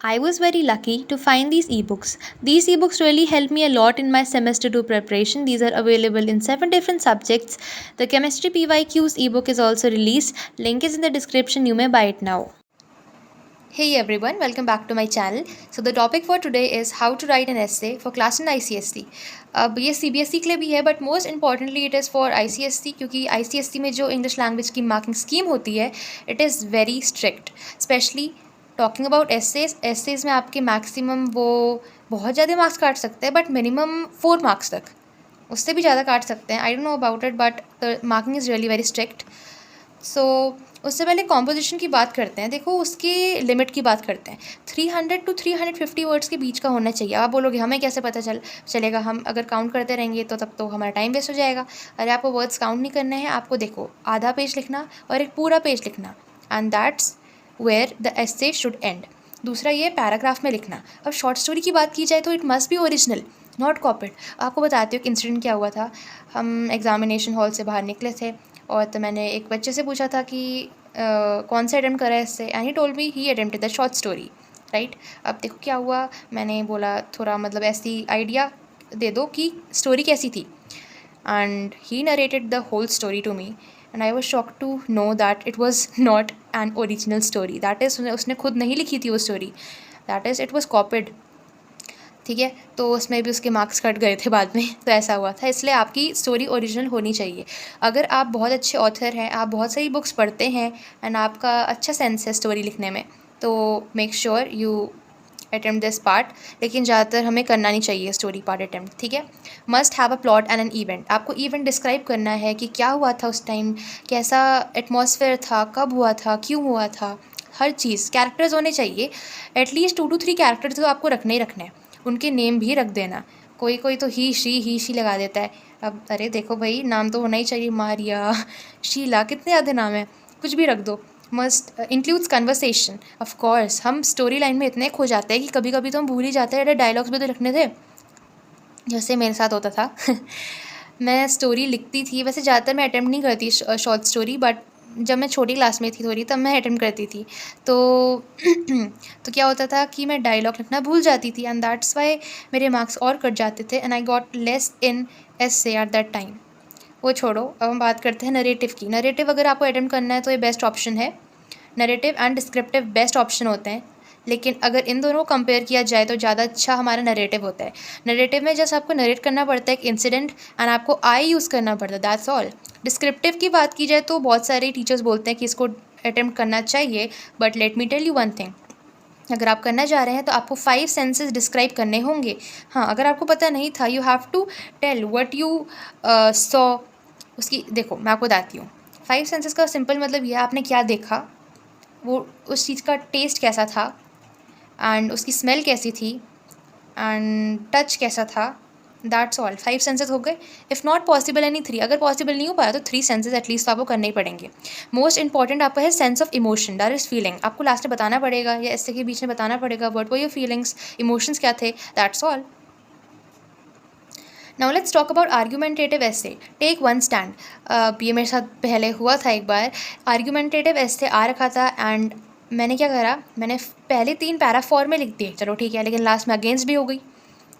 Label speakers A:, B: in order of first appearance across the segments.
A: I was very lucky to find these ebooks. These ebooks really helped me a lot in my semester 2 preparation. These are available in 7 different subjects. The Chemistry PYQs ebook is also released. Link is in the description. You may buy it now. Hey everyone, welcome back to my channel. So the topic for today is how to write an essay for class in ICSE. अब ये CBSE के लिए भी है but most importantly it is for ICSE क्योंकि ICSE में जो English language की मार्किंग स्कीम होती है it is very strict. Specially talking about essays में आपके मैक्सिमम वो बहुत ज़्यादा मार्क्स काट सकते हैं बट मिनिमम 4 मार्क्स तक, उससे भी ज़्यादा काट सकते हैं. I don't know about it but the marking is really very strict. So उससे पहले कॉम्पोजिशन की बात करते हैं. देखो उसकी लिमिट की बात करते हैं. 300 to 350 वर्ड्स के बीच का होना चाहिए. आप बोलोगे हमें कैसे पता चलेगा, हम अगर काउंट करते रहेंगे तो तब तो हमारा टाइम वेस्ट हो जाएगा. अरे आपको वर्ड्स काउंट नहीं करने हैं, आपको देखो आधा पेज लिखना और एक पूरा पेज लिखना and that's where the essay should end. दूसरा ये पैराग्राफ में लिखना. अब शॉर्ट स्टोरी की बात की जाए तो it must be original not copied. आपको बताती हूँ कि इंसिडेंट क्या हुआ था. हम एग्जामिनेशन हॉल से बाहर निकले थे और तो मैंने एक बच्चे से पूछा था कि कौन सा अटैम्प्ट करा है इससे and he told me he attempted the short story right. अब देखो क्या हुआ, मैंने बोला थोड़ा मतलब ऐसी आइडिया दे दो कि स्टोरी कैसी थी and he narrated the whole story to me and I was shock to know that it was not an original story. That is उसने खुद नहीं लिखी थी वो story, that is it was copied. ठीक है, तो उसमें भी उसके मार्क्स कट गए थे बाद में. तो ऐसा हुआ था, इसलिए आपकी स्टोरी ओरिजिनल होनी चाहिए. अगर आप बहुत अच्छे ऑथर हैं, आप बहुत सारी बुक्स पढ़ते हैं एंड आपका अच्छा सेंस है स्टोरी लिखने में, तो make sure you attempt this part. लेकिन ज़्यादातर हमें करना नहीं चाहिए स्टोरी पार्ट अटैम्प्ट. ठीक है, must have a plot and an event. आपको इवेंट डिस्क्राइब करना है कि क्या हुआ था उस टाइम, कैसा एटमॉस्फेयर था, कब हुआ था, क्यों हुआ था, हर चीज़. कैरेक्टर्स होने चाहिए, एटलीस्ट 2 to 3 कैरेक्टर्स तो आपको रखने ही रखने हैं. उनके नेम भी रख देना. कोई कोई तो ही शी लगा देता है. अब अरे देखो भाई, नाम तो होना ही चाहिए. मारिया, शीला, कितने ज़्यादा नाम है, कुछ भी रख दो. Must includes conversation. Of course हम स्टोरी लाइन में इतने खो जाते हैं कि कभी कभी तो हम भूल ही जाते हैं. अरे डायलॉग्स भी तो रखने थे, जैसे मेरे साथ होता था. मैं स्टोरी लिखती थी, वैसे ज़्यादातर मैं अटैम्प्ट नहीं करती शॉर्ट स्टोरी, बट जब मैं छोटी क्लास में थी थोड़ी तब मैं अटैम्प्ट करती थी. तो तो क्या होता था कि मैं डायलॉग लिखना भूल जाती थी एंड दैट्स वाई मेरे मार्क्स और कट जाते थे and I got less in essay at that time. वो छोड़ो, अब हम बात करते हैं नरेटिव की. नरेटिव अगर आपको अटैम्प्ट करना है तो ये बेस्ट ऑप्शन है. Narrative and descriptive best option होते हैं, लेकिन अगर इन दोनों को कंपेयर किया जाए तो ज़्यादा अच्छा हमारा नरेटिव होता है. नरेटिव में जस्ट आपको नरेट करना पड़ता है एक इंसिडेंट एंड आपको आई यूज़ करना पड़ता है, दैट्स ऑल. डिस्क्रिप्टिव की बात की जाए तो बहुत सारे टीचर्स बोलते हैं कि इसको अटैम्प्ट करना चाहिए, but let me tell you one thing. अगर आप करना चाह रहे हैं तो आपको 5 सेंसेस डिस्क्राइब करने होंगे. हाँ, अगर आपको पता नहीं था, you have to tell what you saw. उसकी देखो मैं आपको बताती हूँ. 5 सेंसेस का सिंपल मतलब यह आपने क्या देखा, वो उस चीज़ का टेस्ट कैसा था एंड उसकी स्मेल कैसी थी एंड टच कैसा था. That's all. 5 सेंसेस हो गए. If not possible any 3. अगर पॉसिबल नहीं हो पाया तो 3 सेंसेस एटलीस्ट तो आपको करने ही पड़ेंगे. मोस्ट इंपॉर्टेंट आपका है sense of emotion, that is feeling. आपको लास्ट में बताना पड़ेगा या इससे के बीच में बताना पड़ेगा what were your feelings, emotions क्या थे, that's all. Now let's talk about argumentative essay. Take one stand. ये मेरे साथ पहले हुआ था एक बार. आर्ग्यूमेंटेटिव एस्से आ रखा था एंड मैंने क्या करा, मैंने पहले 3 पैरा फॉर में लिख दिए, चलो ठीक है, लेकिन लास्ट में अगेंस्ट भी हो गई.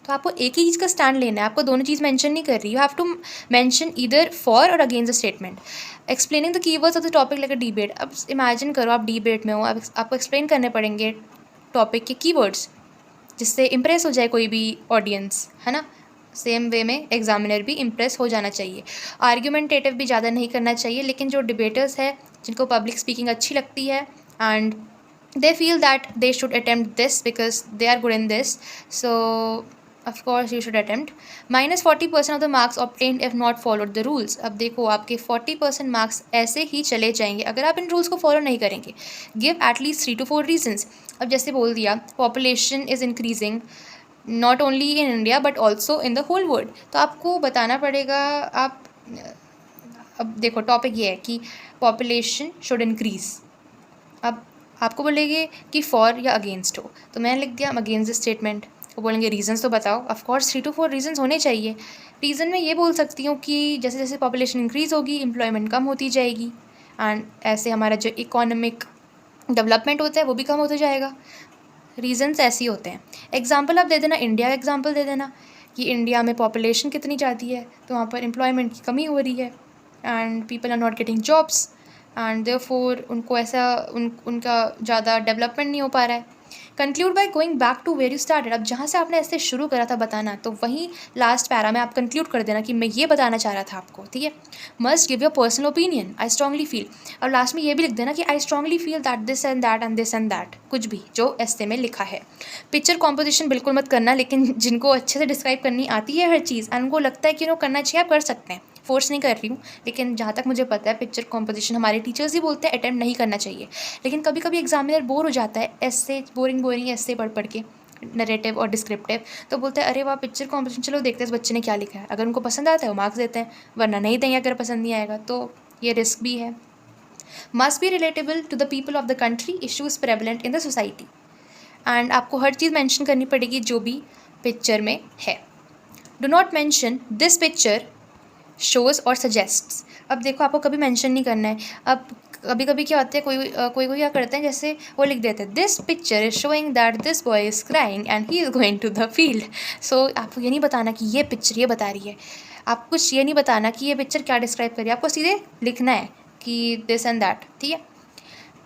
A: तो आपको एक ही चीज़ का स्टैंड लेना है, आपको दोनों चीज़ मेंशन नहीं कर रही. You have to mention either for और against the statement. Explaining the keywords of the topic like a debate. अब इमेजिन करो आप डिबेट में हो, आपको एक्सप्लेन करने पड़ेंगे टॉपिक के कीवर्ड्स जिससे इम्प्रेस हो जाए कोई भी ऑडियंस, है ना. सेम वे में एग्जामिनर भी इम्प्रेस हो जाना चाहिए. आर्ग्यूमेंटेटिव भी ज़्यादा नहीं करना चाहिए, लेकिन जो डिबेटर्स है जिनको पब्लिक स्पीकिंग अच्छी लगती है and they feel that they should attempt this because they are good in this, so of course you should attempt. -40% of the marks obtained if not followed the rules. अब देखो आपके 40% marks ऐसे ही चले जाएंगे अगर आप इन रूल्स को follow नहीं करेंगे. Give at least 3 to 4 reasons. अब जैसे बोल दिया population is increasing not only in India but also in the whole world. तो आपको बताना पड़ेगा. आप अब देखो टॉपिक ये है कि पॉपुलेशन शुड इंक्रीज़. अब आपको बोलेंगे कि फॉर या अगेंस्ट हो, तो मैंने लिख दिया अगेंस्ट द स्टेटमेंट. वो बोलेंगे रीजंस तो बताओ. ऑफ कोर्स 3 to 4 रीजंस होने चाहिए. रीज़न में ये बोल सकती हूँ कि जैसे जैसे पॉपुलेशन इंक्रीज़ होगी एम्प्लॉयमेंट कम होती जाएगी एंड ऐसे हमारा जो इकोनॉमिक डेवलपमेंट होता है वो भी कम होता जाएगा. रीजंस ऐसे ही होते हैं। एग्जाम्पल आप दे देना, इंडिया का एग्जाम्पल दे देना कि इंडिया में पॉपुलेशन कितनी ज़्यादा है, तो वहाँ पर एम्प्लॉयमेंट की कमी हो रही है and people are not getting jobs and therefore उनको ऐसा उनका ज़्यादा डेवलपमेंट नहीं हो पा रहा है। Conclude by going back to where you started. अब जहाँ से आपने ऐसे शुरू करा था बताना, तो वहीं लास्ट पैरा में आप कंक्लूड कर देना कि मैं ये बताना चाह रहा था आपको, ठीक है। Must give your personal opinion, I strongly feel, और लास्ट में ये भी लिख देना कि I strongly feel that this and that and this and that, कुछ भी जो ऐसे में लिखा है। पिक्चर कॉम्पोजिशन बिल्कुल मत करना, लेकिन जिनको अच्छे से डिस्क्राइब करनी आती है हर चीज़ एंड उनको लगता है कि उनको करना चाहिए, आप कर सकते हैं, फोर्स नहीं कर रही हूँ। लेकिन जहाँ तक मुझे पता है पिक्चर कॉम्पोजिशन हमारे टीचर्स ही बोलते हैं अटेम्प्ट नहीं करना चाहिए, लेकिन कभी कभी एग्जामिनर बोर हो जाता है ऐसे बोरिंग ऐसे पढ़ के नरेटिव और डिस्क्रिप्टिव, तो बोलते हैं अरे वाह पिक्चर कॉम्पोजिशन, चलो देखते हैं इस बच्चे ने क्या लिखा है, अगर उनको पसंद आता है वो मार्क्स देते हैं, वरना नहीं देंगे अगर पसंद नहीं आएगा, तो ये रिस्क भी है। Must be relatable to the people of the country, issues prevalent in the society, and आपको हर चीज़ मेंशन करनी पड़ेगी जो भी पिक्चर में है। Do not mention this picture shows और सजेस्ट्स। अब देखो आपको कभी मेंशन नहीं करना है। अब कभी कभी क्या होता है, कोई क्या करते हैं, जैसे वो लिख देते हैं this picture is showing that this boy is crying and he is going to the field. So आपको ये नहीं बताना कि ये पिक्चर ये बता रही है, आप कुछ ये नहीं बताना कि ये पिक्चर क्या डिस्क्राइब कर रही है, आपको सीधे लिखना है कि दिस एंड दैट, ठीक है।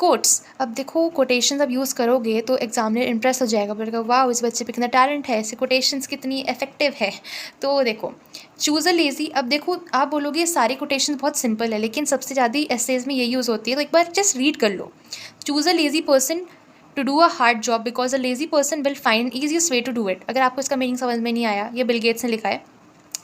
A: कोट्स, अब देखो कोटेशंस अब यूज़ करोगे तो एग्जामिनर इंप्रेस हो जाएगा, बोलेगा वाह इस बच्चे पे कितना टैलेंट है, ऐसे कोटेशंस कितनी इफेक्टिव है। तो देखो चूज़ अ लेज़ी, अब देखो आप बोलोगे ये सारी कोटेशन बहुत सिंपल है, लेकिन सबसे ज़्यादा एसेज में ये यूज़ होती है, तो एक बार जस्ट रीड कर लो। Choose a lazy person to do a hard job because a lazy person will find easiest way to do it. अगर आपको इसका मीनिंग समझ में नहीं आया, ये बिल गेट्स ने लिखा है,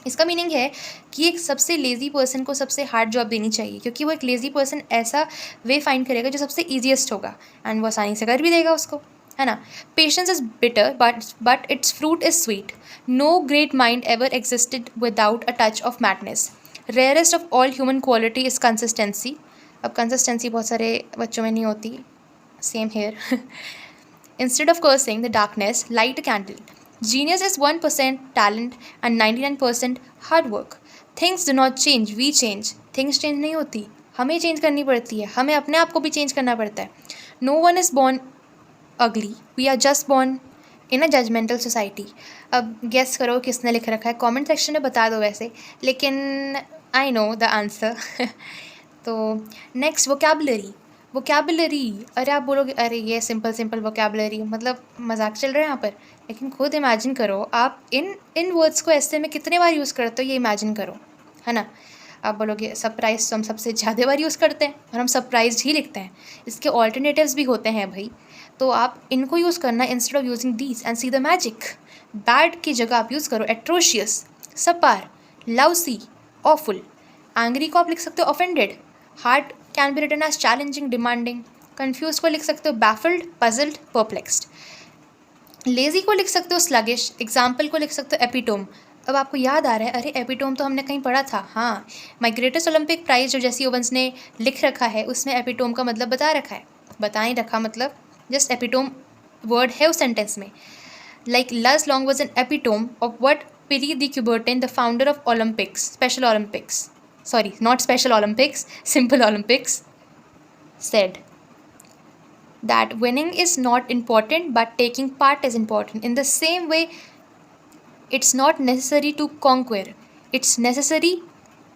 A: इसका मीनिंग है कि एक सबसे लेज़ी पर्सन को सबसे हार्ड जॉब देनी चाहिए, क्योंकि वो एक लेज़ी पर्सन ऐसा वे फाइंड करेगा जो सबसे ईजीएस्ट होगा एंड वो आसानी से कर भी देगा उसको, है ना। Patience is bitter but its fruit is sweet, no great mind ever existed without a touch of madness, rarest of all human quality is consistency. अब कंसिस्टेंसी बहुत सारे बच्चों में नहीं होती, same here. Instead of cursing the darkness, light a candle. Genius is 1% talent and 99% hard work. Things do not change, we change. Things change नहीं होती, हमें change करनी पड़ती है, हमें अपने आप को भी change करना पड़ता है. No one is born ugly, we are just born in a judgmental society. अब guess करो किसने लिख रखा है, comment section में बता दो वैसे, लेकिन I know the answer. तो next वोकैबुलरी, अरे आप बोलोगे अरे ये सिंपल वोकैबुलरी, मतलब मजाक चल रहा है यहाँ पर, लेकिन खुद इमेजिन करो आप इन वर्ड्स को ऐसे में कितने बार यूज़ करते हो, ये इमेजिन करो, है ना। आप बोलोगे सरप्राइज तो हम सबसे ज़्यादा बार यूज़ करते हैं और हम सरप्राइज ही लिखते हैं, इसके ऑल्टरनेटिव्स भी होते हैं भाई, तो आप इनको यूज़ करना instead of using these and see the magic. Bad की जगह आप यूज़ करो atrocious, subpar, lousy, awful. Angry को आप लिख सकते हो offended, hard can be written as challenging, demanding. Confuse को लिख सकते हो बैफल्ड, पजल्ड, परप्लेक्स्ड। लेजी को लिख सकते हो स्लगिश, एग्जाम्पल को लिख सकते हो एपिटोम। अब आपको याद आ रहा है, अरे एपिटोम तो हमने कहीं पढ़ा था, हाँ माई ग्रेटेस्ट ओलंपिक प्राइज जो जेसी ओवंस ने लिख रखा है उसमें एपिटोम का मतलब बता रखा है, बता ही रखा मतलब जस्ट एपिटोम वर्ड है उस सेंटेंस में। Like Luz Long was an epitome of what Pierre de Coubertin the founder of Olympics, special Olympics, sorry, not special Olympics, simple Olympics, said that winning is not important but taking part is important. In the same way, it's not necessary to conquer, it's necessary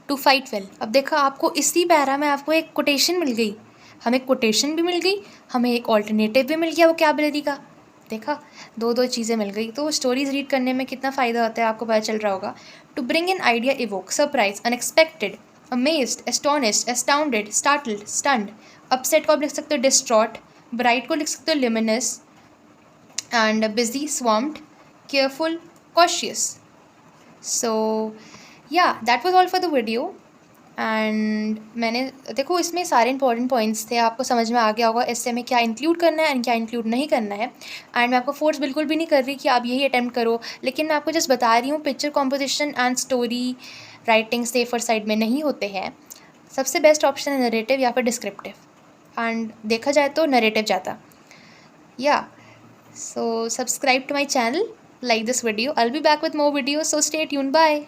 A: to fight well. अब देखा आपको इसी para में आपको एक quotation मिल गई, हमें quotation भी मिल गई, हमें एक ऑल्टरनेटिव भी मिल गया वोकैबुलरी का, देखा दो चीज़ें मिल गई। तो स्टोरीज रीड करने में कितना फ़ायदा होता है आपको पता चल रहा होगा। To bring an idea evoke, surprise, unexpected, amazed, astonished, astounded, startled, stunned. Upset को आप लिख सकते हो डिस्ट्रॉट, ब्राइट को लिख सकते हो luminous, and busy, swamped, careful, cautious. So yeah that was all for the video. And मैंने देखो इसमें सारे इंपॉर्टेंट पॉइंट्स थे, आपको समझ में आ गया होगा इससे में क्या इंक्लूड करना है एंड क्या इंक्लूड नहीं करना है। एंड मैं आपको फोर्स बिल्कुल भी नहीं कर रही कि आप यही अटैम्प्ट करो, लेकिन मैं आपको जस्ट बता रही हूँ picture composition and story writing safer side में नहीं होते हैं। सबसे बेस्ट ऑप्शन है नरेटिव या फिर डिस्क्रिप्टिव, एंड देखा जाए तो नरेटिव ज़्यादा। या so subscribe to my channel, like this video. I'll be back with more videos, so stay tuned. Bye.